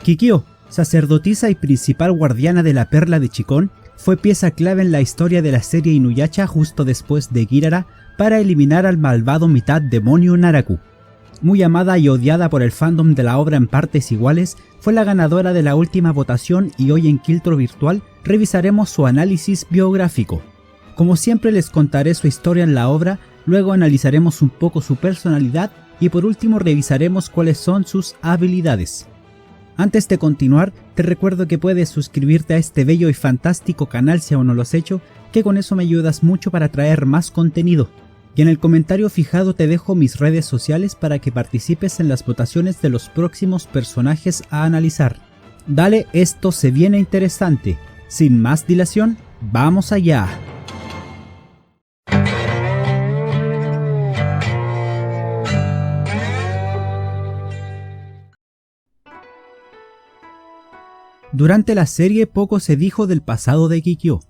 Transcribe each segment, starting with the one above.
Kikyo, sacerdotisa y principal guardiana de la Perla de Chikón, fue pieza clave en la historia de la serie Inuyasha justo después de Jirara para eliminar al malvado mitad demonio Naraku. Muy amada y odiada por el fandom de la obra en partes iguales, fue la ganadora de la última votación y hoy en Kiltro Virtual revisaremos su análisis biográfico. Como siempre les contaré su historia en la obra, luego analizaremos un poco su personalidad y por último revisaremos cuáles son sus habilidades. Antes de continuar, te recuerdo que puedes suscribirte a este bello y fantástico canal si aún no lo has hecho, que con eso me ayudas mucho para traer más contenido. Y en el comentario fijado te dejo mis redes sociales para que participes en las votaciones de los próximos personajes a analizar. Dale, esto se viene interesante. Sin más dilación, ¡vamos allá! Durante la serie poco se dijo del pasado de Kikyo.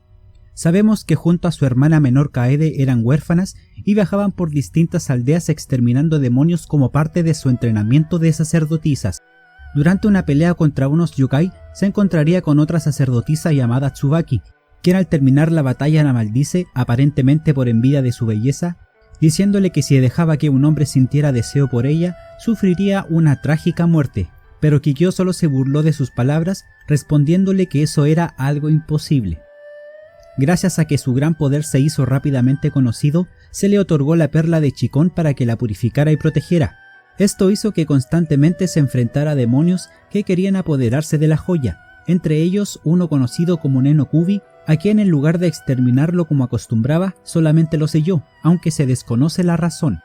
Sabemos que junto a su hermana menor Kaede eran huérfanas y viajaban por distintas aldeas exterminando demonios como parte de su entrenamiento de sacerdotisas. Durante una pelea contra unos yokai se encontraría con otra sacerdotisa llamada Tsubaki, quien al terminar la batalla la maldice, aparentemente por envidia de su belleza, diciéndole que si dejaba que un hombre sintiera deseo por ella, sufriría una trágica muerte. Pero Kikyo solo se burló de sus palabras, respondiéndole que eso era algo imposible. Gracias a que su gran poder se hizo rápidamente conocido, se le otorgó la Perla de Chikón para que la purificara y protegiera. Esto hizo que constantemente se enfrentara a demonios que querían apoderarse de la joya, entre ellos uno conocido como Neno Kubi, a quien en lugar de exterminarlo como acostumbraba, solamente lo selló, aunque se desconoce la razón.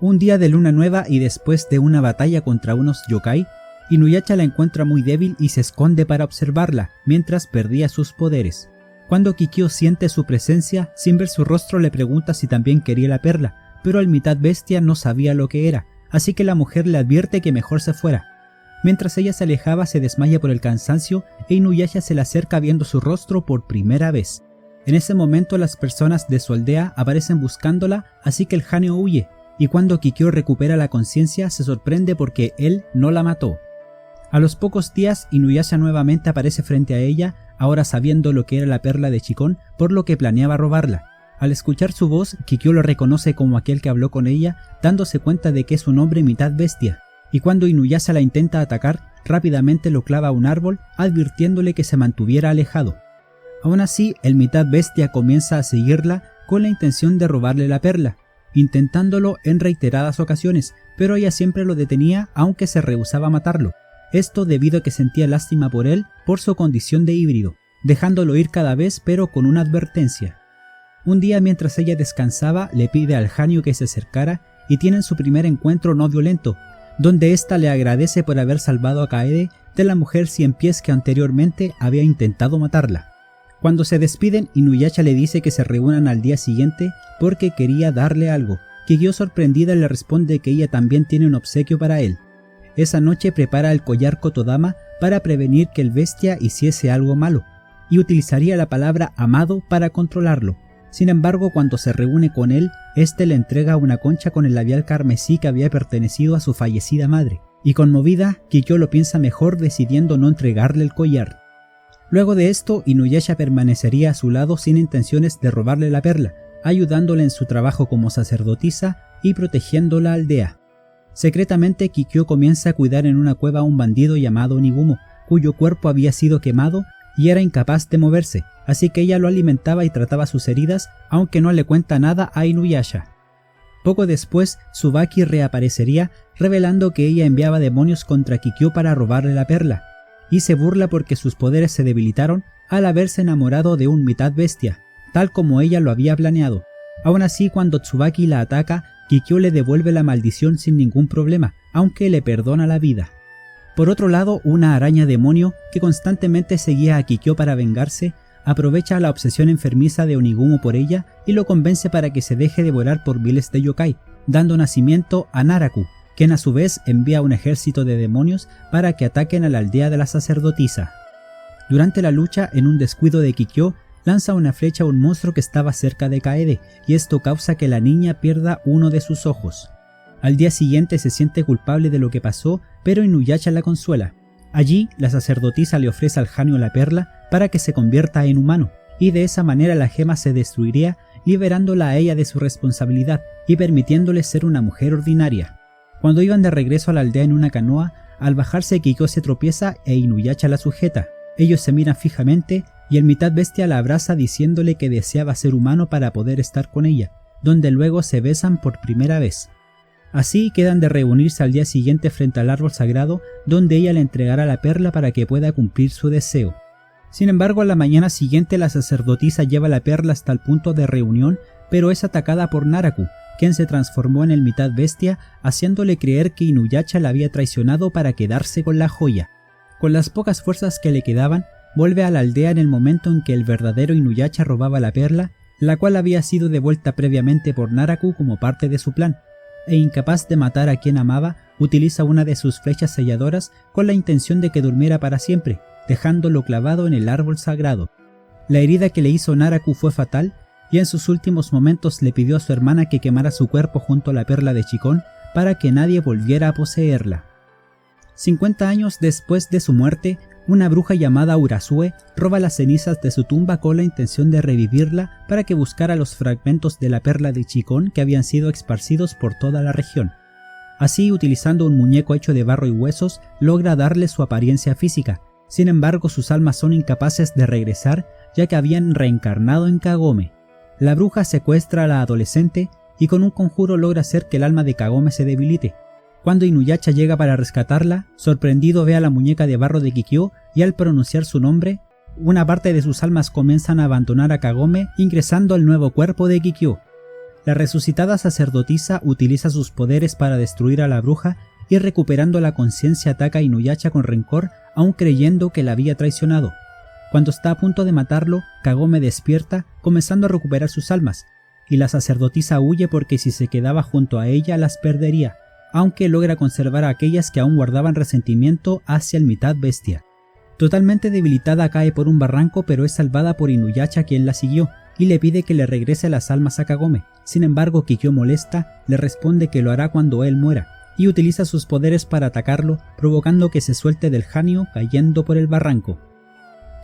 Un día de luna nueva y después de una batalla contra unos yokai, Inuyasha la encuentra muy débil y se esconde para observarla, mientras perdía sus poderes. Cuando Kikyo siente su presencia, sin ver su rostro le pregunta si también quería la perla, pero el mitad bestia no sabía lo que era, así que la mujer le advierte que mejor se fuera. Mientras ella se alejaba se desmaya por el cansancio e Inuyasha se le acerca viendo su rostro por primera vez. En ese momento las personas de su aldea aparecen buscándola, así que el Hanyo huye, y cuando Kikyo recupera la conciencia se sorprende porque él no la mató. A los pocos días, Inuyasha nuevamente aparece frente a ella, ahora sabiendo lo que era la Perla de Chikón, por lo que planeaba robarla. Al escuchar su voz, Kikyo lo reconoce como aquel que habló con ella, dándose cuenta de que es un hombre mitad bestia, y cuando Inuyasha la intenta atacar, rápidamente lo clava a un árbol, advirtiéndole que se mantuviera alejado. Aún así, el mitad bestia comienza a seguirla con la intención de robarle la perla, intentándolo en reiteradas ocasiones, pero ella siempre lo detenía aunque se rehusaba a matarlo. Esto debido a que sentía lástima por él por su condición de híbrido, dejándolo ir cada vez pero con una advertencia. Un día mientras ella descansaba le pide al Hanyo que se acercara y tienen su primer encuentro no violento, donde ésta le agradece por haber salvado a Kaede de la mujer 100 pies que anteriormente había intentado matarla. Cuando se despiden, Inuyasha le dice que se reúnan al día siguiente porque quería darle algo. Kikyo sorprendida le responde que ella también tiene un obsequio para él. Esa noche prepara el collar Kotodama para prevenir que el bestia hiciese algo malo, y utilizaría la palabra amado para controlarlo. Sin embargo, cuando se reúne con él, este le entrega una concha con el labial carmesí que había pertenecido a su fallecida madre, y conmovida, Kikyo lo piensa mejor decidiendo no entregarle el collar. Luego de esto, Inuyasha permanecería a su lado sin intenciones de robarle la perla, ayudándole en su trabajo como sacerdotisa y protegiendo la aldea. Secretamente, Kikyo comienza a cuidar en una cueva a un bandido llamado Nigumo, cuyo cuerpo había sido quemado y era incapaz de moverse, así que ella lo alimentaba y trataba sus heridas, aunque no le cuenta nada a Inuyasha. Poco después, Tsubaki reaparecería, revelando que ella enviaba demonios contra Kikyo para robarle la perla, y se burla porque sus poderes se debilitaron al haberse enamorado de un mitad bestia, tal como ella lo había planeado. Aún así, cuando Tsubaki la ataca, Kikyo le devuelve la maldición sin ningún problema, aunque le perdona la vida. Por otro lado, una araña demonio que constantemente seguía a Kikyo para vengarse, aprovecha la obsesión enfermiza de Onigumo por ella y lo convence para que se deje devorar por miles de yokai, dando nacimiento a Naraku, quien a su vez envía un ejército de demonios para que ataquen a la aldea de la sacerdotisa. Durante la lucha, en un descuido de Kikyo, lanza una flecha a un monstruo que estaba cerca de Kaede, y esto causa que la niña pierda uno de sus ojos. Al día siguiente se siente culpable de lo que pasó, pero Inuyasha la consuela. Allí, la sacerdotisa le ofrece al Hanyo la perla para que se convierta en humano, y de esa manera la gema se destruiría, liberándola a ella de su responsabilidad y permitiéndole ser una mujer ordinaria. Cuando iban de regreso a la aldea en una canoa, al bajarse Kikyo se tropieza e Inuyasha la sujeta. Ellos se miran fijamente y el mitad bestia la abraza diciéndole que deseaba ser humano para poder estar con ella, donde luego se besan por primera vez. Así quedan de reunirse al día siguiente frente al árbol sagrado, donde ella le entregará la perla para que pueda cumplir su deseo. Sin embargo, a la mañana siguiente la sacerdotisa lleva la perla hasta el punto de reunión, pero es atacada por Naraku, quien se transformó en el mitad bestia, haciéndole creer que Inuyasha la había traicionado para quedarse con la joya. Con las pocas fuerzas que le quedaban, vuelve a la aldea en el momento en que el verdadero Inuyasha robaba la perla, la cual había sido devuelta previamente por Naraku como parte de su plan, e incapaz de matar a quien amaba, utiliza una de sus flechas selladoras con la intención de que durmiera para siempre, dejándolo clavado en el árbol sagrado. La herida que le hizo Naraku fue fatal, y en sus últimos momentos le pidió a su hermana que quemara su cuerpo junto a la perla de Chikón para que nadie volviera a poseerla. 50 años después de su muerte, una bruja llamada Urasue roba las cenizas de su tumba con la intención de revivirla para que buscara los fragmentos de la perla de Chikón que habían sido esparcidos por toda la región. Así, utilizando un muñeco hecho de barro y huesos, logra darle su apariencia física. Sin embargo, sus almas son incapaces de regresar, ya que habían reencarnado en Kagome. La bruja secuestra a la adolescente y con un conjuro logra hacer que el alma de Kagome se debilite. Cuando Inuyasha llega para rescatarla, sorprendido ve a la muñeca de barro de Kikyo y al pronunciar su nombre, una parte de sus almas comienzan a abandonar a Kagome, ingresando al nuevo cuerpo de Kikyo. La resucitada sacerdotisa utiliza sus poderes para destruir a la bruja y recuperando la conciencia ataca a Inuyasha con rencor, aún creyendo que la había traicionado. Cuando está a punto de matarlo, Kagome despierta, comenzando a recuperar sus almas, y la sacerdotisa huye porque si se quedaba junto a ella las perdería, aunque logra conservar a aquellas que aún guardaban resentimiento hacia el mitad bestia. Totalmente debilitada cae por un barranco, pero es salvada por Inuyasha, quien la siguió, y le pide que le regrese las almas a Kagome. Sin embargo, Kikyo, molesta, le responde que lo hará cuando él muera, y utiliza sus poderes para atacarlo, provocando que se suelte del Hanyo cayendo por el barranco.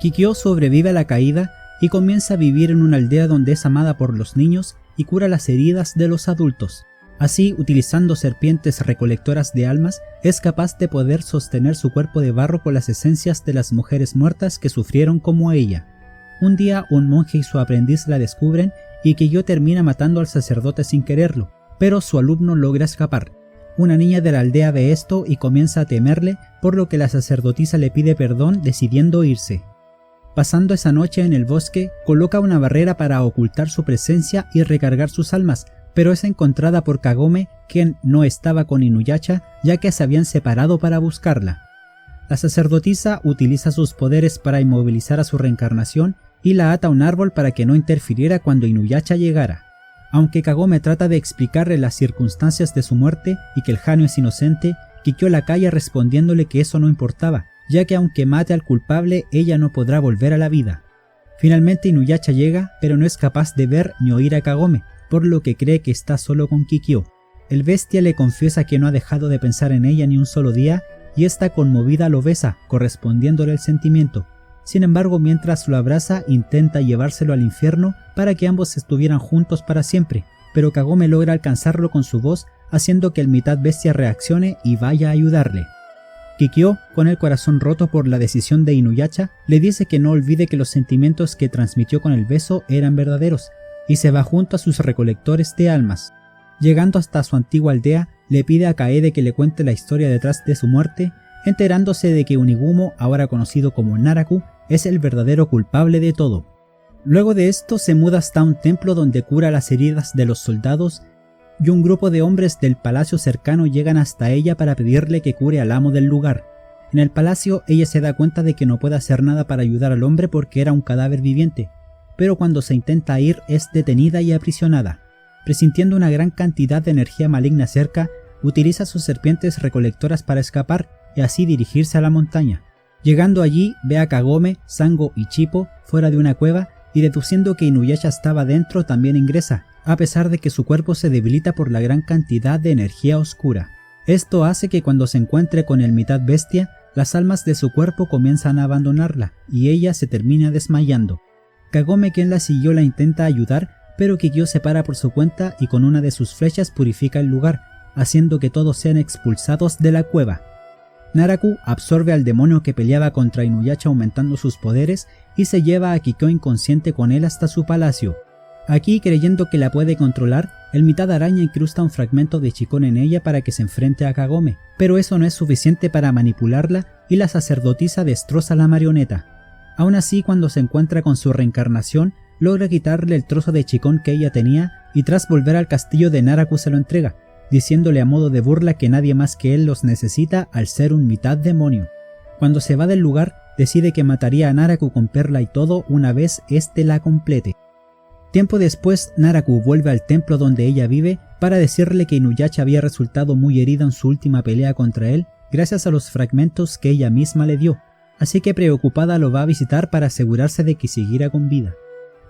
Kikyo sobrevive a la caída y comienza a vivir en una aldea donde es amada por los niños y cura las heridas de los adultos. Así, utilizando serpientes recolectoras de almas, es capaz de poder sostener su cuerpo de barro con las esencias de las mujeres muertas que sufrieron como ella. Un día, un monje y su aprendiz la descubren y Kikyo termina matando al sacerdote sin quererlo, pero su alumno logra escapar. Una niña de la aldea ve esto y comienza a temerle, por lo que la sacerdotisa le pide perdón decidiendo irse. Pasando esa noche en el bosque, coloca una barrera para ocultar su presencia y recargar sus almas, pero es encontrada por Kagome, quien no estaba con Inuyasha, ya que se habían separado para buscarla. La sacerdotisa utiliza sus poderes para inmovilizar a su reencarnación y la ata a un árbol para que no interfiriera cuando Inuyasha llegara. Aunque Kagome trata de explicarle las circunstancias de su muerte y que el Hanyo es inocente, Kikyo la calla respondiéndole que eso no importaba, ya que aunque mate al culpable, ella no podrá volver a la vida. Finalmente Inuyasha llega, pero no es capaz de ver ni oír a Kagome, por lo que cree que está solo con Kikyo. El bestia le confiesa que no ha dejado de pensar en ella ni un solo día, y esta conmovida lo besa, correspondiéndole el sentimiento. Sin embargo, mientras lo abraza, intenta llevárselo al infierno para que ambos estuvieran juntos para siempre, pero Kagome logra alcanzarlo con su voz, haciendo que el mitad bestia reaccione y vaya a ayudarle. Kikyo, con el corazón roto por la decisión de Inuyasha, le dice que no olvide que los sentimientos que transmitió con el beso eran verdaderos, y se va junto a sus recolectores de almas. Llegando hasta su antigua aldea, le pide a Kaede que le cuente la historia detrás de su muerte, enterándose de que Unigumo, ahora conocido como Naraku, es el verdadero culpable de todo. Luego de esto se muda hasta un templo donde cura las heridas de los soldados, y un grupo de hombres del palacio cercano llegan hasta ella para pedirle que cure al amo del lugar. En el palacio ella se da cuenta de que no puede hacer nada para ayudar al hombre porque era un cadáver viviente, pero cuando se intenta ir es detenida y aprisionada. Presintiendo una gran cantidad de energía maligna cerca, utiliza sus serpientes recolectoras para escapar y así dirigirse a la montaña. Llegando allí, ve a Kagome, Sango y Chippo fuera de una cueva y deduciendo que Inuyasha estaba dentro también ingresa, a pesar de que su cuerpo se debilita por la gran cantidad de energía oscura. Esto hace que cuando se encuentre con el mitad bestia, las almas de su cuerpo comienzan a abandonarla y ella se termina desmayando. Kagome, quien la siguió, la intenta ayudar, pero Kikyo se para por su cuenta y con una de sus flechas purifica el lugar, haciendo que todos sean expulsados de la cueva. Naraku absorbe al demonio que peleaba contra Inuyasha aumentando sus poderes y se lleva a Kikyo inconsciente con él hasta su palacio. Aquí, creyendo que la puede controlar, el mitad araña incrusta un fragmento de Chikón en ella para que se enfrente a Kagome, pero eso no es suficiente para manipularla y la sacerdotisa destroza la marioneta. Aún así, cuando se encuentra con su reencarnación, logra quitarle el trozo de Chikón que ella tenía y tras volver al castillo de Naraku se lo entrega, diciéndole a modo de burla que nadie más que él los necesita al ser un mitad demonio. Cuando se va del lugar, decide que mataría a Naraku con perla y todo una vez éste la complete. Tiempo después, Naraku vuelve al templo donde ella vive para decirle que Inuyasha había resultado muy herida en su última pelea contra él gracias a los fragmentos que ella misma le dio, así que preocupada lo va a visitar para asegurarse de que siguiera con vida.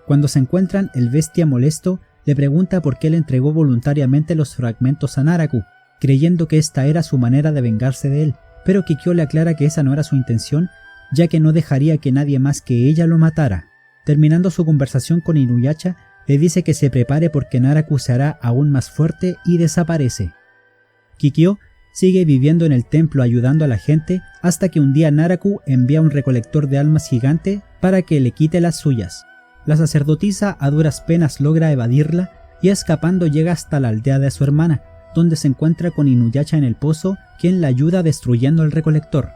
Cuando se encuentran, el bestia molesto le pregunta por qué le entregó voluntariamente los fragmentos a Naraku, creyendo que esta era su manera de vengarse de él, pero Kikyo le aclara que esa no era su intención, ya que no dejaría que nadie más que ella lo matara. Terminando su conversación con Inuyasha, le dice que se prepare porque Naraku se hará aún más fuerte y desaparece. Kikyo sigue viviendo en el templo ayudando a la gente hasta que un día Naraku envía un recolector de almas gigante para que le quite las suyas. La sacerdotisa a duras penas logra evadirla y escapando llega hasta la aldea de su hermana, donde se encuentra con Inuyasha en el pozo, quien la ayuda destruyendo el recolector.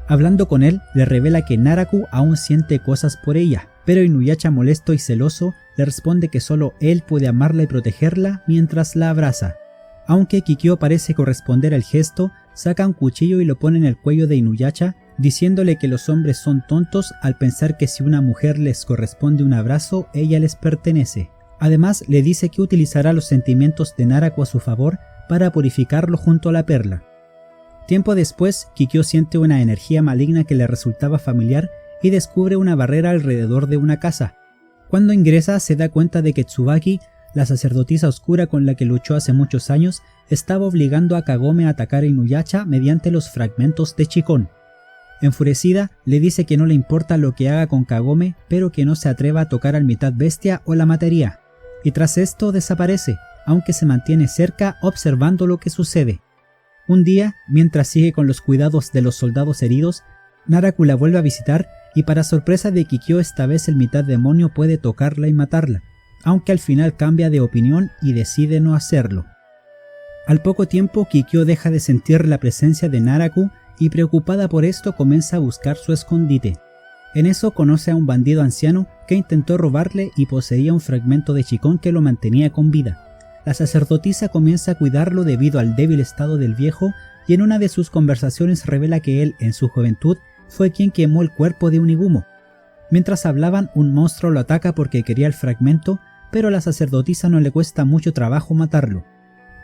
Hablando con él, le revela que Naraku aún siente cosas por ella, pero Inuyasha, molesto y celoso, le responde que solo él puede amarla y protegerla mientras la abraza. Aunque Kikyo parece corresponder al gesto, saca un cuchillo y lo pone en el cuello de Inuyasha, diciéndole que los hombres son tontos al pensar que si una mujer les corresponde un abrazo, ella les pertenece. Además, le dice que utilizará los sentimientos de Naraku a su favor para purificarlo junto a la perla. Tiempo después, Kikyo siente una energía maligna que le resultaba familiar y descubre una barrera alrededor de una casa. Cuando ingresa, se da cuenta de que Tsubaki, la sacerdotisa oscura con la que luchó hace muchos años, estaba obligando a Kagome a atacar a Inuyasha mediante los fragmentos de Chikón. Enfurecida, le dice que no le importa lo que haga con Kagome, pero que no se atreva a tocar al mitad bestia o la mataría. Y tras esto desaparece, aunque se mantiene cerca observando lo que sucede. Un día, mientras sigue con los cuidados de los soldados heridos, Naraku la vuelve a visitar y para sorpresa de Kikyo esta vez el mitad demonio puede tocarla y matarla, aunque al final cambia de opinión y decide no hacerlo. Al poco tiempo Kikyo deja de sentir la presencia de Naraku y preocupada por esto comienza a buscar su escondite. En eso conoce a un bandido anciano que intentó robarle y poseía un fragmento de Chikón que lo mantenía con vida. La sacerdotisa comienza a cuidarlo debido al débil estado del viejo y en una de sus conversaciones revela que él, en su juventud, fue quien quemó el cuerpo de Unigumo. Mientras hablaban, un monstruo lo ataca porque quería el fragmento, pero a la sacerdotisa no le cuesta mucho trabajo matarlo.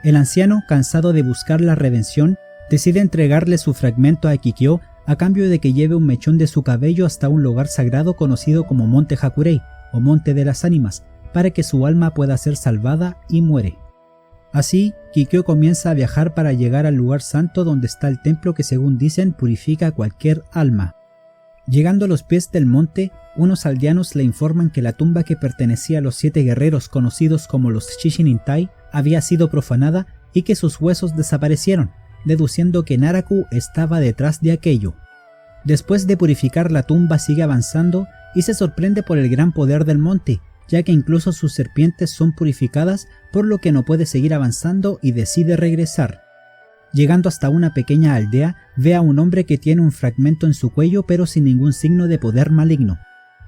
El anciano, cansado de buscar la redención, decide entregarle su fragmento a Kikyo a cambio de que lleve un mechón de su cabello hasta un lugar sagrado conocido como Monte Hakurei, o Monte de las Ánimas, para que su alma pueda ser salvada y muere. Así, Kikyo comienza a viajar para llegar al lugar santo donde está el templo que según dicen purifica cualquier alma. Llegando a los pies del monte, unos aldeanos le informan que la tumba que pertenecía a los 7 guerreros conocidos como los Chichinintai había sido profanada y que sus huesos desaparecieron, deduciendo que Naraku estaba detrás de aquello. Después de purificar la tumba sigue avanzando y se sorprende por el gran poder del monte, ya que incluso sus serpientes son purificadas, por lo que no puede seguir avanzando y decide regresar. Llegando hasta una pequeña aldea, ve a un hombre que tiene un fragmento en su cuello pero sin ningún signo de poder maligno.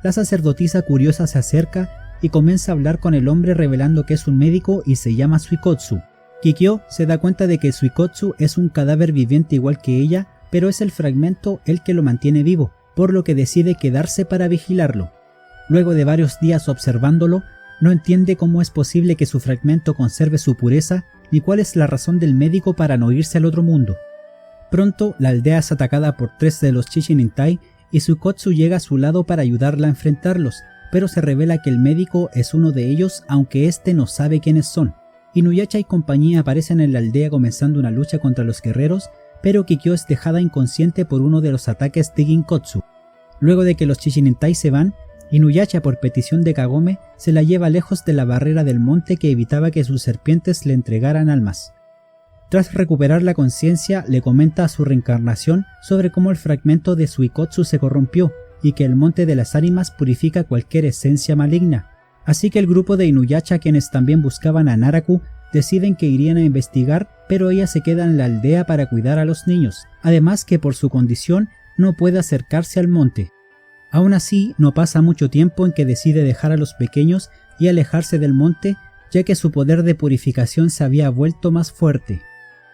La sacerdotisa curiosa se acerca y comienza a hablar con el hombre revelando que es un médico y se llama Suikotsu. Kikyo se da cuenta de que Suikotsu es un cadáver viviente igual que ella, pero es el fragmento el que lo mantiene vivo, por lo que decide quedarse para vigilarlo. Luego de varios días observándolo, no entiende cómo es posible que su fragmento conserve su pureza ni cuál es la razón del médico para no irse al otro mundo. Pronto, la aldea es atacada por 3 de los Chichinintai y Suikotsu llega a su lado para ayudarla a enfrentarlos, pero se revela que el médico es uno de ellos aunque este no sabe quiénes son. Inuyasha y compañía aparecen en la aldea comenzando una lucha contra los guerreros, pero Kikyo es dejada inconsciente por uno de los ataques de Ginkotsu. Luego de que los Chichinintai se van, Inuyasha, por petición de Kagome, se la lleva lejos de la barrera del monte que evitaba que sus serpientes le entregaran almas. Tras recuperar la conciencia, le comenta a su reencarnación sobre cómo el fragmento de Suikotsu se corrompió y que el monte de las ánimas purifica cualquier esencia maligna. Así que el grupo de Inuyasha, quienes también buscaban a Naraku, deciden que irían a investigar, pero ella se queda en la aldea para cuidar a los niños, además que por su condición no puede acercarse al monte. Aún así, no pasa mucho tiempo en que decide dejar a los pequeños y alejarse del monte, ya que su poder de purificación se había vuelto más fuerte.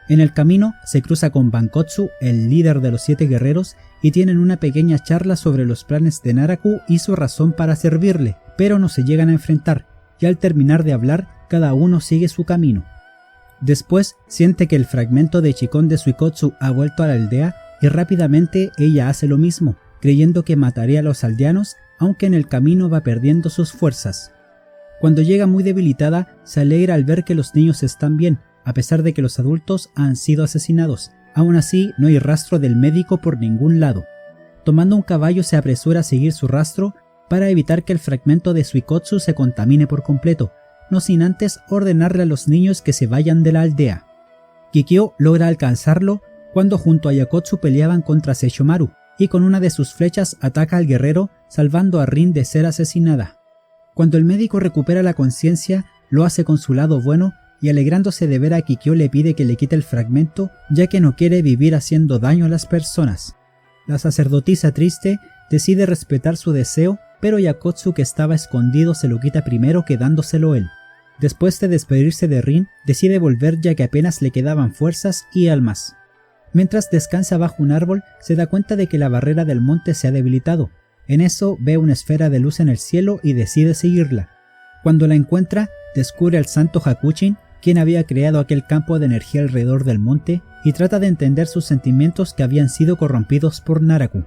En el camino se cruza con Bankotsu, el líder de los 7 guerreros, y tienen una pequeña charla sobre los planes de Naraku y su razón para servirle, pero no se llegan a enfrentar, y al terminar de hablar, cada uno sigue su camino. Después siente que el fragmento de Chikon de Suikotsu ha vuelto a la aldea y rápidamente ella hace lo mismo, creyendo que mataría a los aldeanos, aunque en el camino va perdiendo sus fuerzas. Cuando llega muy debilitada, se alegra al ver que los niños están bien, a pesar de que los adultos han sido asesinados. Aún así, no hay rastro del médico por ningún lado. Tomando un caballo, se apresura a seguir su rastro para evitar que el fragmento de Suikotsu se contamine por completo, no sin antes ordenarle a los niños que se vayan de la aldea. Kikyo logra alcanzarlo cuando junto a Yakotsu peleaban contra Seishomaru, y con una de sus flechas ataca al guerrero, salvando a Rin de ser asesinada. Cuando el médico recupera la conciencia, lo hace con su lado bueno, y alegrándose de ver a Kikyo le pide que le quite el fragmento, ya que no quiere vivir haciendo daño a las personas. La sacerdotisa, triste, decide respetar su deseo, pero Yakotsu, que estaba escondido, se lo quita primero, quedándoselo él. Después de despedirse de Rin, decide volver ya que apenas le quedaban fuerzas y almas. Mientras descansa bajo un árbol, se da cuenta de que la barrera del monte se ha debilitado. En eso ve una esfera de luz en el cielo y decide seguirla. Cuando la encuentra, descubre al santo Hakuchin, quien había creado aquel campo de energía alrededor del monte, y trata de entender sus sentimientos que habían sido corrompidos por Naraku.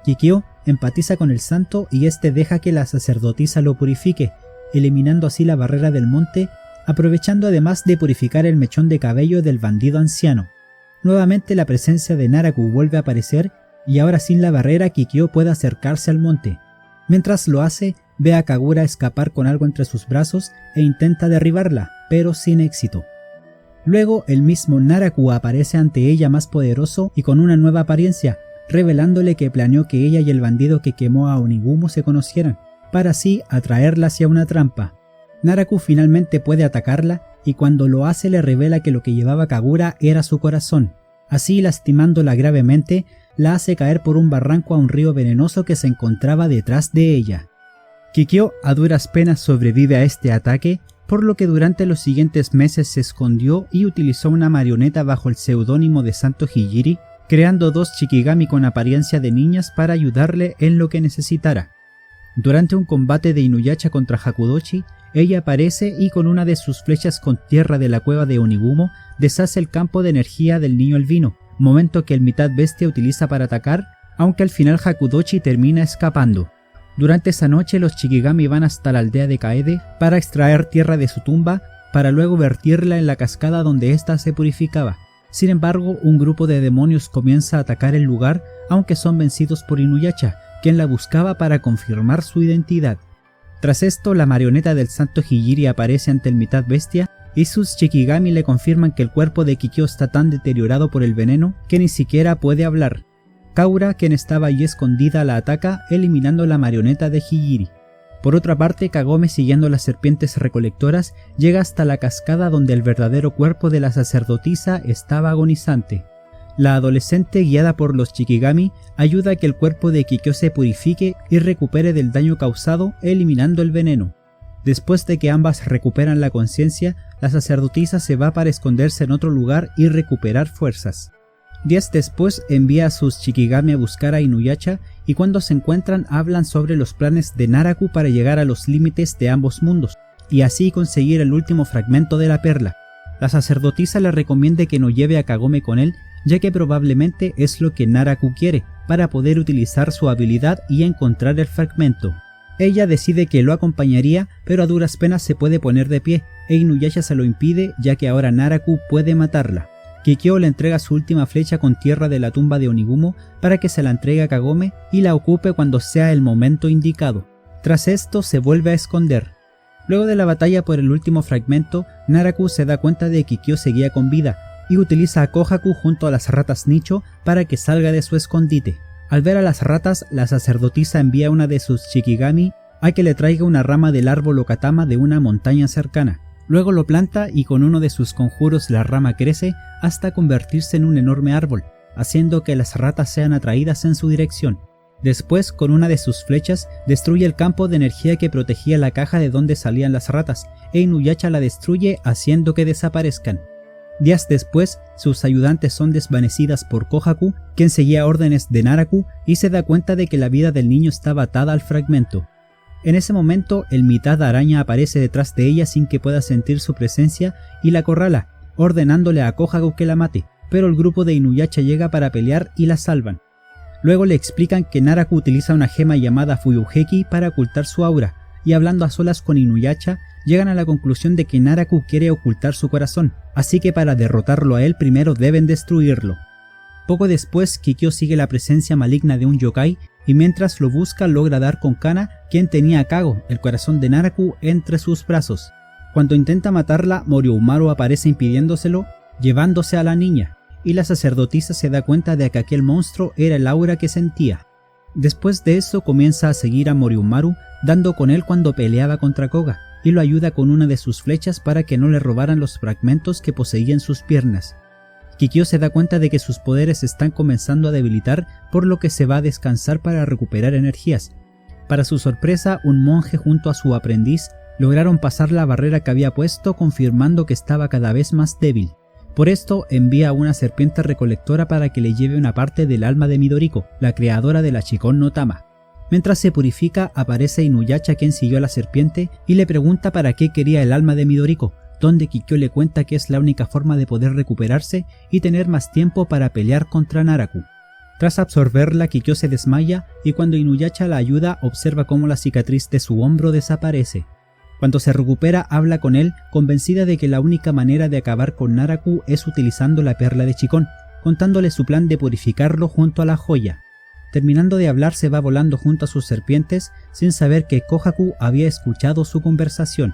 Kikyo empatiza con el santo y este deja que la sacerdotisa lo purifique, eliminando así la barrera del monte, aprovechando además de purificar el mechón de cabello del bandido anciano. Nuevamente la presencia de Naraku vuelve a aparecer y ahora sin la barrera Kikyo puede acercarse al monte. Mientras lo hace, ve a Kagura escapar con algo entre sus brazos e intenta derribarla, pero sin éxito. Luego el mismo Naraku aparece ante ella más poderoso y con una nueva apariencia, revelándole que planeó que ella y el bandido que quemó a Onigumo se conocieran, para así atraerla hacia una trampa. Naraku finalmente puede atacarla y cuando lo hace le revela que lo que llevaba Kagura era su corazón. Así, lastimándola gravemente, la hace caer por un barranco a un río venenoso que se encontraba detrás de ella. Kikyo a duras penas sobrevive a este ataque, por lo que durante los siguientes meses se escondió y utilizó una marioneta bajo el seudónimo de Santo Hijiri, creando 2 Shikigami con apariencia de niñas para ayudarle en lo que necesitara. Durante un combate de Inuyasha contra Hakudochi, ella aparece y con una de sus flechas con tierra de la cueva de Onigumo deshace el campo de energía del niño albino, momento que el mitad bestia utiliza para atacar, aunque al final Hakudochi termina escapando. Durante esa noche los Shikigami van hasta la aldea de Kaede para extraer tierra de su tumba, para luego vertirla en la cascada donde ésta se purificaba. Sin embargo, un grupo de demonios comienza a atacar el lugar, aunque son vencidos por Inuyasha, quien la buscaba para confirmar su identidad. Tras esto, la marioneta del santo Hijiri aparece ante el mitad bestia y sus Shikigami le confirman que el cuerpo de Kikyo está tan deteriorado por el veneno que ni siquiera puede hablar. Kaura, quien estaba allí escondida, la ataca, eliminando la marioneta de Hijiri. Por otra parte, Kagome, siguiendo las serpientes recolectoras, llega hasta la cascada donde el verdadero cuerpo de la sacerdotisa estaba agonizante. La adolescente, guiada por los Shikigami, ayuda a que el cuerpo de Kikyo se purifique y recupere del daño causado, eliminando el veneno. Después de que ambas recuperan la conciencia, la sacerdotisa se va para esconderse en otro lugar y recuperar fuerzas. Días después envía a sus Shikigami a buscar a Inuyasha y cuando se encuentran hablan sobre los planes de Naraku para llegar a los límites de ambos mundos y así conseguir el último fragmento de la perla. La sacerdotisa le recomienda que no lleve a Kagome con él, ya que probablemente es lo que Naraku quiere para poder utilizar su habilidad y encontrar el fragmento. Ella decide que lo acompañaría, pero a duras penas se puede poner de pie, e Inuyasha se lo impide ya que ahora Naraku puede matarla. Kikyo le entrega su última flecha con tierra de la tumba de Onigumo para que se la entregue a Kagome y la ocupe cuando sea el momento indicado. Tras esto se vuelve a esconder. Luego de la batalla por el último fragmento, Naraku se da cuenta de que Kikyo seguía con vida y utiliza a Kohaku junto a las ratas Nicho para que salga de su escondite. Al ver a las ratas, la sacerdotisa envía a una de sus Shikigami a que le traiga una rama del árbol Okatama de una montaña cercana. Luego lo planta y con uno de sus conjuros la rama crece hasta convertirse en un enorme árbol, haciendo que las ratas sean atraídas en su dirección. Después, con una de sus flechas, destruye el campo de energía que protegía la caja de donde salían las ratas, e Inuyasha la destruye haciendo que desaparezcan. Días después, sus ayudantes son desvanecidas por Kohaku, quien seguía órdenes de Naraku y se da cuenta de que la vida del niño estaba atada al fragmento. En ese momento, el mitad araña aparece detrás de ella sin que pueda sentir su presencia y la acorrala, ordenándole a Kohaku que la mate, pero el grupo de Inuyasha llega para pelear y la salvan. Luego le explican que Naraku utiliza una gema llamada Fuyuheki para ocultar su aura, y hablando a solas con Inuyasha, llegan a la conclusión de que Naraku quiere ocultar su corazón, así que para derrotarlo a él primero deben destruirlo. Poco después, Kikyo sigue la presencia maligna de un yokai y mientras lo busca logra dar con Kana, quien tenía a Kago, el corazón de Naraku, entre sus brazos. Cuando intenta matarla, Moriumaru aparece impidiéndoselo, llevándose a la niña, y la sacerdotisa se da cuenta de que aquel monstruo era el aura que sentía. Después de eso comienza a seguir a Moriumaru, dando con él cuando peleaba contra Koga, y lo ayuda con una de sus flechas para que no le robaran los fragmentos que poseía en sus piernas. Kikyo se da cuenta de que sus poderes están comenzando a debilitar, por lo que se va a descansar para recuperar energías. Para su sorpresa, un monje junto a su aprendiz lograron pasar la barrera que había puesto, confirmando que estaba cada vez más débil. Por esto envía a una serpiente recolectora para que le lleve una parte del alma de Midoriko, la creadora de la Chikon no Tama. Mientras se purifica, aparece Inuyasha, quien siguió a la serpiente y le pregunta para qué quería el alma de Midoriko, donde Kikyo le cuenta que es la única forma de poder recuperarse y tener más tiempo para pelear contra Naraku. Tras absorberla, Kikyo se desmaya y cuando Inuyasha la ayuda observa cómo la cicatriz de su hombro desaparece. Cuando se recupera, habla con él, convencida de que la única manera de acabar con Naraku es utilizando la perla de Chikon, contándole su plan de purificarlo junto a la joya. Terminando de hablar, se va volando junto a sus serpientes sin saber que Kohaku había escuchado su conversación.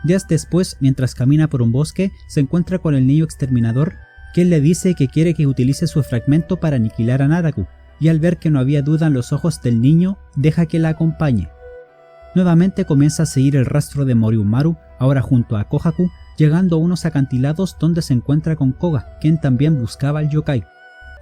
Días después, mientras camina por un bosque, se encuentra con el niño exterminador, quien le dice que quiere que utilice su fragmento para aniquilar a Naraku, y al ver que no había duda en los ojos del niño, deja que la acompañe. Nuevamente comienza a seguir el rastro de Moriumaru, ahora junto a Kohaku, llegando a unos acantilados donde se encuentra con Koga, quien también buscaba al yokai.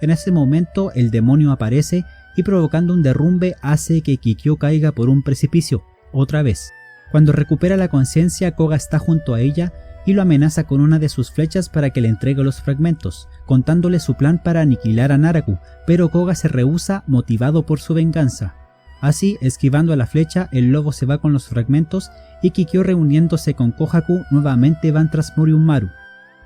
En ese momento, el demonio aparece y provocando un derrumbe hace que Kikyo caiga por un precipicio, otra vez. Cuando recupera la conciencia, Koga está junto a ella y lo amenaza con una de sus flechas para que le entregue los fragmentos, contándole su plan para aniquilar a Naraku, pero Koga se rehúsa motivado por su venganza. Así, esquivando a la flecha, el lobo se va con los fragmentos y Kikyo, reuniéndose con Kohaku, nuevamente van tras Moriumaru.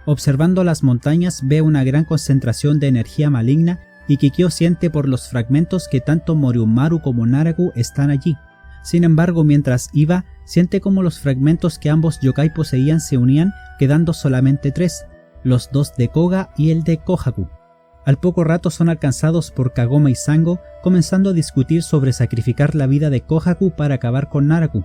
Observando las montañas, ve una gran concentración de energía maligna y Kikyo siente por los fragmentos que tanto Moriumaru como Naraku están allí. Sin embargo, mientras iba, siente como los fragmentos que ambos yokai poseían se unían, quedando solamente 3, los 2 de Koga y el de Kohaku. Al poco rato son alcanzados por Kagome y Sango, comenzando a discutir sobre sacrificar la vida de Kohaku para acabar con Naraku.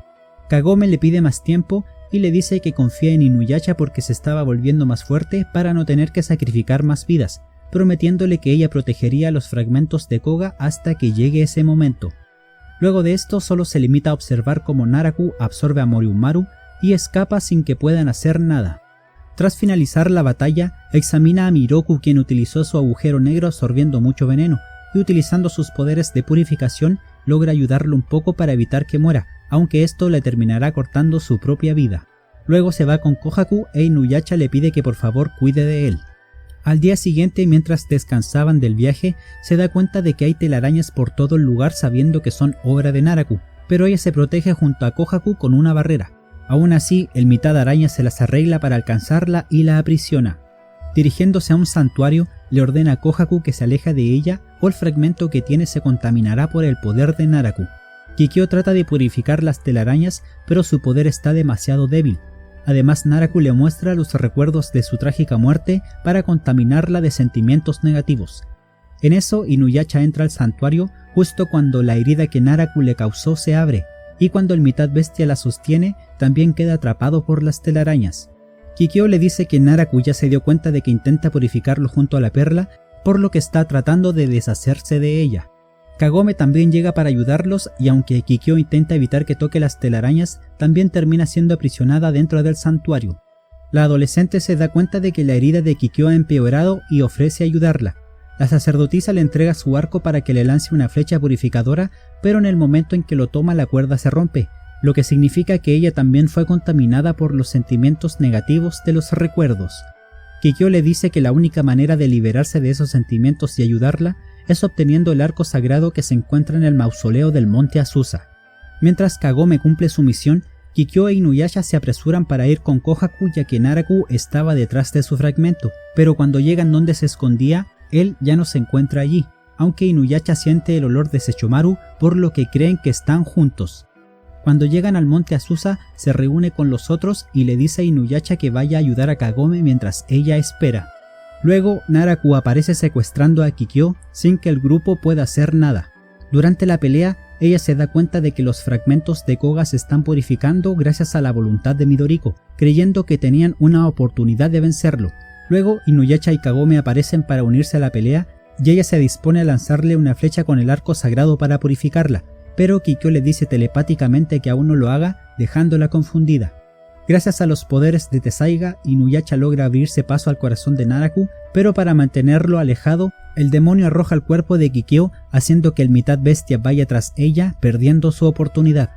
Kagome le pide más tiempo y le dice que confía en Inuyasha porque se estaba volviendo más fuerte para no tener que sacrificar más vidas, prometiéndole que ella protegería los fragmentos de Koga hasta que llegue ese momento. Luego de esto solo se limita a observar cómo Naraku absorbe a Moriumaru y escapa sin que puedan hacer nada. Tras finalizar la batalla, examina a Miroku, quien utilizó su agujero negro absorbiendo mucho veneno, y utilizando sus poderes de purificación logra ayudarlo un poco para evitar que muera, aunque esto le terminará cortando su propia vida. Luego se va con Kohaku e Inuyasha le pide que por favor cuide de él. Al día siguiente, mientras descansaban del viaje, se da cuenta de que hay telarañas por todo el lugar sabiendo que son obra de Naraku, pero ella se protege junto a Kohaku con una barrera. Aún así, el mitad araña se las arregla para alcanzarla y la aprisiona. Dirigiéndose a un santuario, le ordena a Kohaku que se aleje de ella o el fragmento que tiene se contaminará por el poder de Naraku. Kikyo trata de purificar las telarañas, pero su poder está demasiado débil. Además, Naraku le muestra los recuerdos de su trágica muerte para contaminarla de sentimientos negativos. En eso, Inuyasha entra al santuario justo cuando la herida que Naraku le causó se abre, y cuando el mitad bestia la sostiene, también queda atrapado por las telarañas. Kikyo le dice que Naraku ya se dio cuenta de que intenta purificarlo junto a la perla, por lo que está tratando de deshacerse de ella. Kagome también llega para ayudarlos y aunque Kikyo intenta evitar que toque las telarañas, también termina siendo aprisionada dentro del santuario. La adolescente se da cuenta de que la herida de Kikyo ha empeorado y ofrece ayudarla. La sacerdotisa le entrega su arco para que le lance una flecha purificadora, pero en el momento en que lo toma la cuerda se rompe, lo que significa que ella también fue contaminada por los sentimientos negativos de los recuerdos. Kikyo le dice que la única manera de liberarse de esos sentimientos y ayudarla es obteniendo el arco sagrado que se encuentra en el mausoleo del monte Azusa. Mientras Kagome cumple su misión, Kikyo e Inuyasha se apresuran para ir con Kohaku ya que Naraku estaba detrás de su fragmento, pero cuando llegan donde se escondía, él ya no se encuentra allí, aunque Inuyasha siente el olor de Sechomaru por lo que creen que están juntos. Cuando llegan al monte Azusa, se reúne con los otros y le dice a Inuyasha que vaya a ayudar a Kagome mientras ella espera. Luego, Naraku aparece secuestrando a Kikyo sin que el grupo pueda hacer nada. Durante la pelea, ella se da cuenta de que los fragmentos de Koga se están purificando gracias a la voluntad de Midoriko, creyendo que tenían una oportunidad de vencerlo. Luego, Inuyasha y Kagome aparecen para unirse a la pelea y ella se dispone a lanzarle una flecha con el arco sagrado para purificarla, pero Kikyo le dice telepáticamente que aún no lo haga, dejándola confundida. Gracias a los poderes de Tessaiga, Inuyasha logra abrirse paso al corazón de Naraku, pero para mantenerlo alejado, el demonio arroja el cuerpo de Kikyo, haciendo que el mitad bestia vaya tras ella, perdiendo su oportunidad.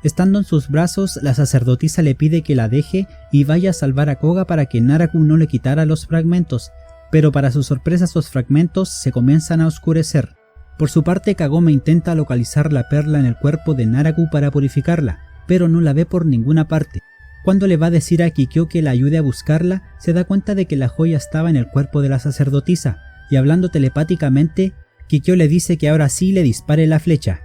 Estando en sus brazos, la sacerdotisa le pide que la deje y vaya a salvar a Koga para que Naraku no le quitara los fragmentos, pero para su sorpresa esos fragmentos se comienzan a oscurecer. Por su parte, Kagome intenta localizar la perla en el cuerpo de Naraku para purificarla, pero no la ve por ninguna parte. Cuando le va a decir a Kikyo que la ayude a buscarla, se da cuenta de que la joya estaba en el cuerpo de la sacerdotisa, y hablando telepáticamente, Kikyo le dice que ahora sí le dispare la flecha.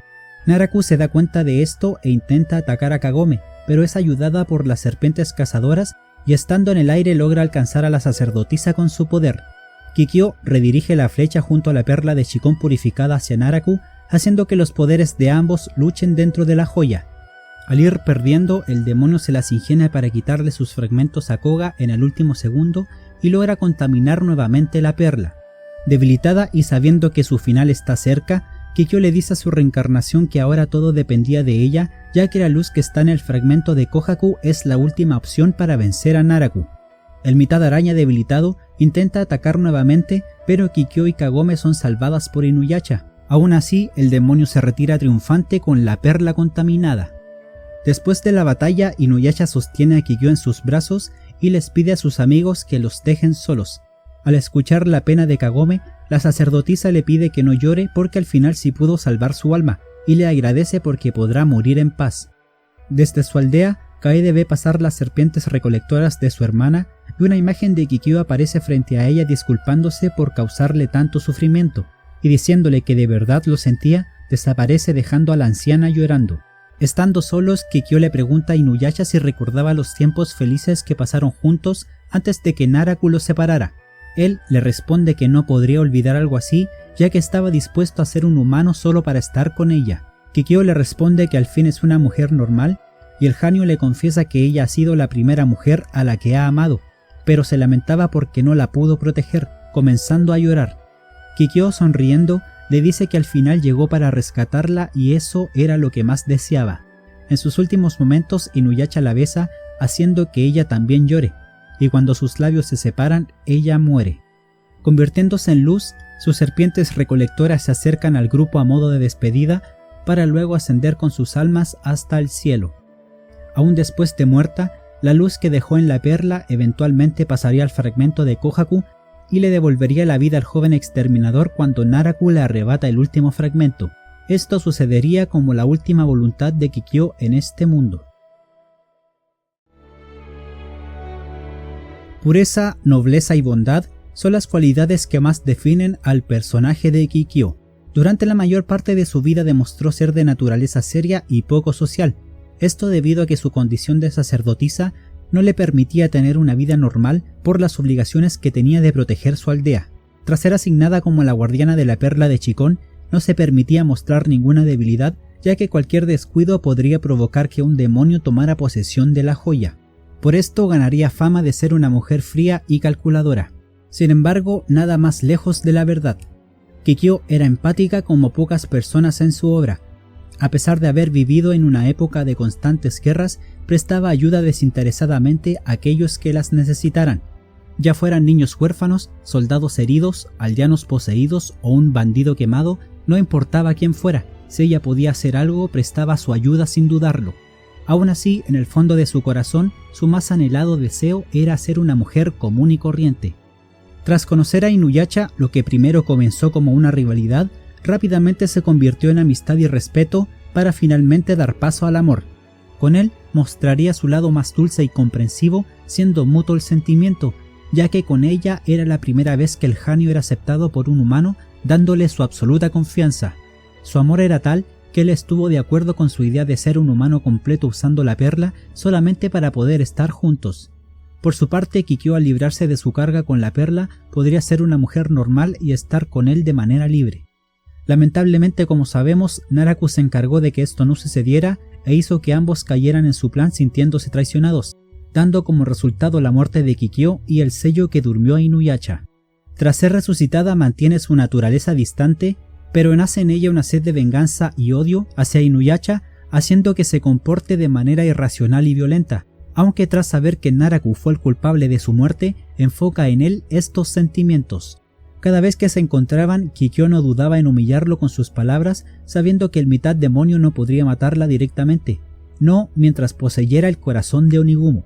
Naraku se da cuenta de esto e intenta atacar a Kagome, pero es ayudada por las serpientes cazadoras y estando en el aire logra alcanzar a la sacerdotisa con su poder. Kikyo redirige la flecha junto a la perla de Shikon purificada hacia Naraku, haciendo que los poderes de ambos luchen dentro de la joya. Al ir perdiendo, el demonio se las ingenia para quitarle sus fragmentos a Koga en el último segundo y logra contaminar nuevamente la perla. Debilitada y sabiendo que su final está cerca, Kikyo le dice a su reencarnación que ahora todo dependía de ella, ya que la luz que está en el fragmento de Kohaku es la última opción para vencer a Naraku. El mitad araña debilitado intenta atacar nuevamente, pero Kikyo y Kagome son salvadas por Inuyasha. Aún así, el demonio se retira triunfante con la perla contaminada. Después de la batalla, Inuyasha sostiene a Kikyo en sus brazos y les pide a sus amigos que los dejen solos. Al escuchar la pena de Kagome, la sacerdotisa le pide que no llore porque al final sí pudo salvar su alma, y le agradece porque podrá morir en paz. Desde su aldea, Kaede ve pasar las serpientes recolectoras de su hermana y una imagen de Kikyo aparece frente a ella disculpándose por causarle tanto sufrimiento, y diciéndole que de verdad lo sentía, desaparece dejando a la anciana llorando. Estando solos, Kikyo le pregunta a Inuyasha si recordaba los tiempos felices que pasaron juntos antes de que Naraku los separara. Él le responde que no podría olvidar algo así, ya que estaba dispuesto a ser un humano solo para estar con ella. Kikyo le responde que al fin es una mujer normal, y el Hanyo le confiesa que ella ha sido la primera mujer a la que ha amado, pero se lamentaba porque no la pudo proteger, comenzando a llorar. Kikyo, sonriendo, le dice que al final llegó para rescatarla y eso era lo que más deseaba. En sus últimos momentos, Inuyasha la besa, haciendo que ella también llore, y cuando sus labios se separan, ella muere. Convirtiéndose en luz, sus serpientes recolectoras se acercan al grupo a modo de despedida, para luego ascender con sus almas hasta el cielo. Aún después de muerta, la luz que dejó en la perla eventualmente pasaría al fragmento de Kohaku y le devolvería la vida al joven exterminador cuando Naraku le arrebata el último fragmento. Esto sucedería como la última voluntad de Kikyo en este mundo. Pureza, nobleza y bondad son las cualidades que más definen al personaje de Kikyo. Durante la mayor parte de su vida demostró ser de naturaleza seria y poco social. Esto debido a que su condición de sacerdotisa no le permitía tener una vida normal por las obligaciones que tenía de proteger su aldea. Tras ser asignada como la guardiana de la perla de Chicón, no se permitía mostrar ninguna debilidad, ya que cualquier descuido podría provocar que un demonio tomara posesión de la joya. Por esto ganaría fama de ser una mujer fría y calculadora. Sin embargo, nada más lejos de la verdad. Kikyo era empática como pocas personas en su obra. A pesar de haber vivido en una época de constantes guerras, prestaba ayuda desinteresadamente a aquellos que las necesitaran, ya fueran niños huérfanos, soldados heridos, aldeanos poseídos o un bandido quemado, no importaba quién fuera. Si ella podía hacer algo, prestaba su ayuda sin dudarlo. Aún así, en el fondo de su corazón, su más anhelado deseo era ser una mujer común y corriente. Tras conocer a Inuyasha, lo que primero comenzó como una rivalidad, rápidamente se convirtió en amistad y respeto para finalmente dar paso al amor. Con él mostraría su lado más dulce y comprensivo, siendo mutuo el sentimiento, ya que con ella era la primera vez que el Hanyu era aceptado por un humano, dándole su absoluta confianza. Su amor era tal que él estuvo de acuerdo con su idea de ser un humano completo usando la perla solamente para poder estar juntos. Por su parte, Kikyo, al librarse de su carga con la perla, podría ser una mujer normal y estar con él de manera libre. Lamentablemente, como sabemos, Naraku se encargó de que esto no sucediera e hizo que ambos cayeran en su plan sintiéndose traicionados, dando como resultado la muerte de Kikyo y el sello que durmió a Inuyasha. Tras ser resucitada, mantiene su naturaleza distante, pero nace en ella una sed de venganza y odio hacia Inuyasha, haciendo que se comporte de manera irracional y violenta, aunque tras saber que Naraku fue el culpable de su muerte, enfoca en él estos sentimientos. Cada vez que se encontraban, Kikyo no dudaba en humillarlo con sus palabras, sabiendo que el mitad demonio no podría matarla directamente, no mientras poseyera el corazón de Onigumo.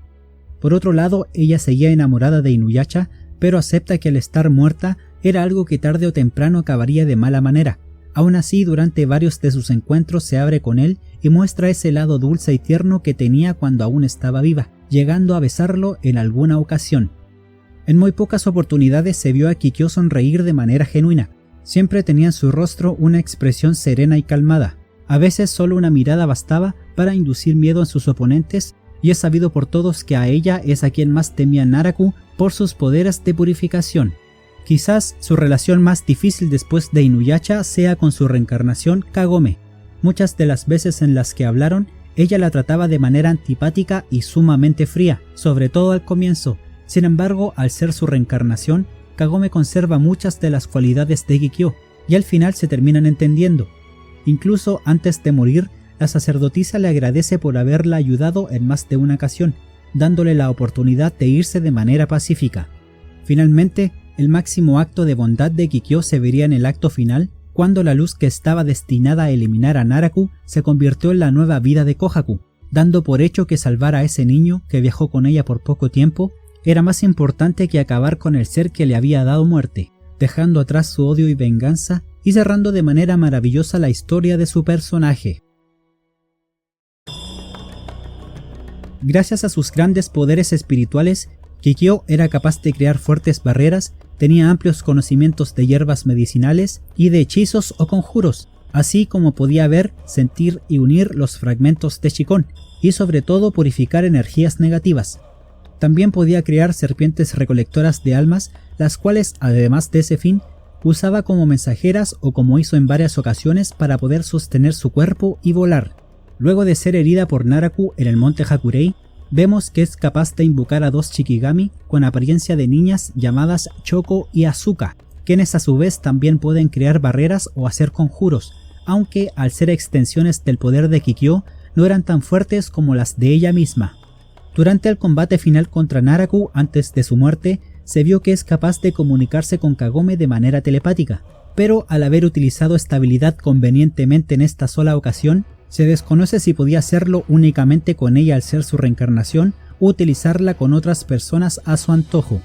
Por otro lado, ella seguía enamorada de Inuyasha, pero acepta que al estar muerta era algo que tarde o temprano acabaría de mala manera. Aún así, durante varios de sus encuentros se abre con él y muestra ese lado dulce y tierno que tenía cuando aún estaba viva, llegando a besarlo en alguna ocasión. En muy pocas oportunidades se vio a Kikyo sonreír de manera genuina. Siempre tenía en su rostro una expresión serena y calmada. A veces solo una mirada bastaba para inducir miedo en sus oponentes, y es sabido por todos que a ella es a quien más temía Naraku por sus poderes de purificación. Quizás su relación más difícil después de Inuyasha sea con su reencarnación Kagome. Muchas de las veces en las que hablaron, ella la trataba de manera antipática y sumamente fría, sobre todo al comienzo. Sin embargo, al ser su reencarnación, Kagome conserva muchas de las cualidades de Kikyo, y al final se terminan entendiendo. Incluso antes de morir, la sacerdotisa le agradece por haberla ayudado en más de una ocasión, dándole la oportunidad de irse de manera pacífica. Finalmente, el máximo acto de bondad de Kikyo se vería en el acto final, cuando la luz que estaba destinada a eliminar a Naraku se convirtió en la nueva vida de Kohaku, dando por hecho que salvar a ese niño que viajó con ella por poco tiempo era más importante que acabar con el ser que le había dado muerte, dejando atrás su odio y venganza y cerrando de manera maravillosa la historia de su personaje. Gracias a sus grandes poderes espirituales, Kikyo era capaz de crear fuertes barreras, tenía amplios conocimientos de hierbas medicinales y de hechizos o conjuros, así como podía ver, sentir y unir los fragmentos de Chikón, y sobre todo purificar energías negativas. También podía crear serpientes recolectoras de almas, las cuales, además de ese fin, usaba como mensajeras o como hizo en varias ocasiones para poder sostener su cuerpo y volar. Luego de ser herida por Naraku en el monte Hakurei, vemos que es capaz de invocar a dos Shikigami con apariencia de niñas llamadas Choko y Asuka, quienes a su vez también pueden crear barreras o hacer conjuros, aunque al ser extensiones del poder de Kikyo no eran tan fuertes como las de ella misma. Durante el combate final contra Naraku antes de su muerte, se vio que es capaz de comunicarse con Kagome de manera telepática, pero al haber utilizado esta habilidad convenientemente en esta sola ocasión, se desconoce si podía hacerlo únicamente con ella al ser su reencarnación o utilizarla con otras personas a su antojo.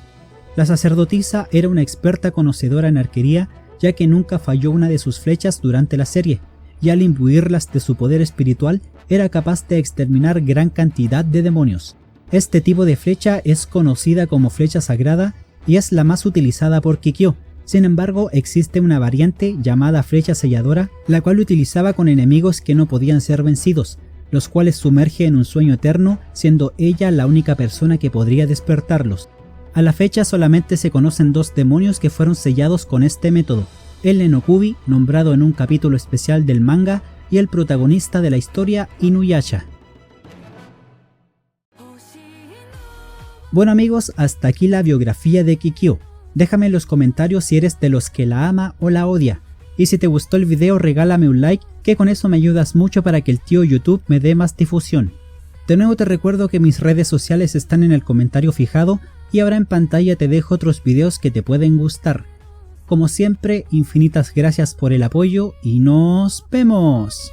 La sacerdotisa era una experta conocedora en arquería, ya que nunca falló una de sus flechas durante la serie, y al imbuirlas de su poder espiritual era capaz de exterminar gran cantidad de demonios. Este tipo de flecha es conocida como flecha sagrada y es la más utilizada por Kikyo. Sin embargo, existe una variante llamada flecha selladora, la cual utilizaba con enemigos que no podían ser vencidos, los cuales sumerge en un sueño eterno, siendo ella la única persona que podría despertarlos. A la fecha solamente se conocen 2 demonios que fueron sellados con este método: el Nenokubi, nombrado en un capítulo especial del manga, y el protagonista de la historia, Inuyasha. Bueno amigos, hasta aquí la biografía de Kikyo. Déjame en los comentarios si eres de los que la ama o la odia. Y si te gustó el video, regálame un like, que con eso me ayudas mucho para que el tío YouTube me dé más difusión. De nuevo te recuerdo que mis redes sociales están en el comentario fijado y ahora en pantalla te dejo otros videos que te pueden gustar. Como siempre, infinitas gracias por el apoyo y nos vemos.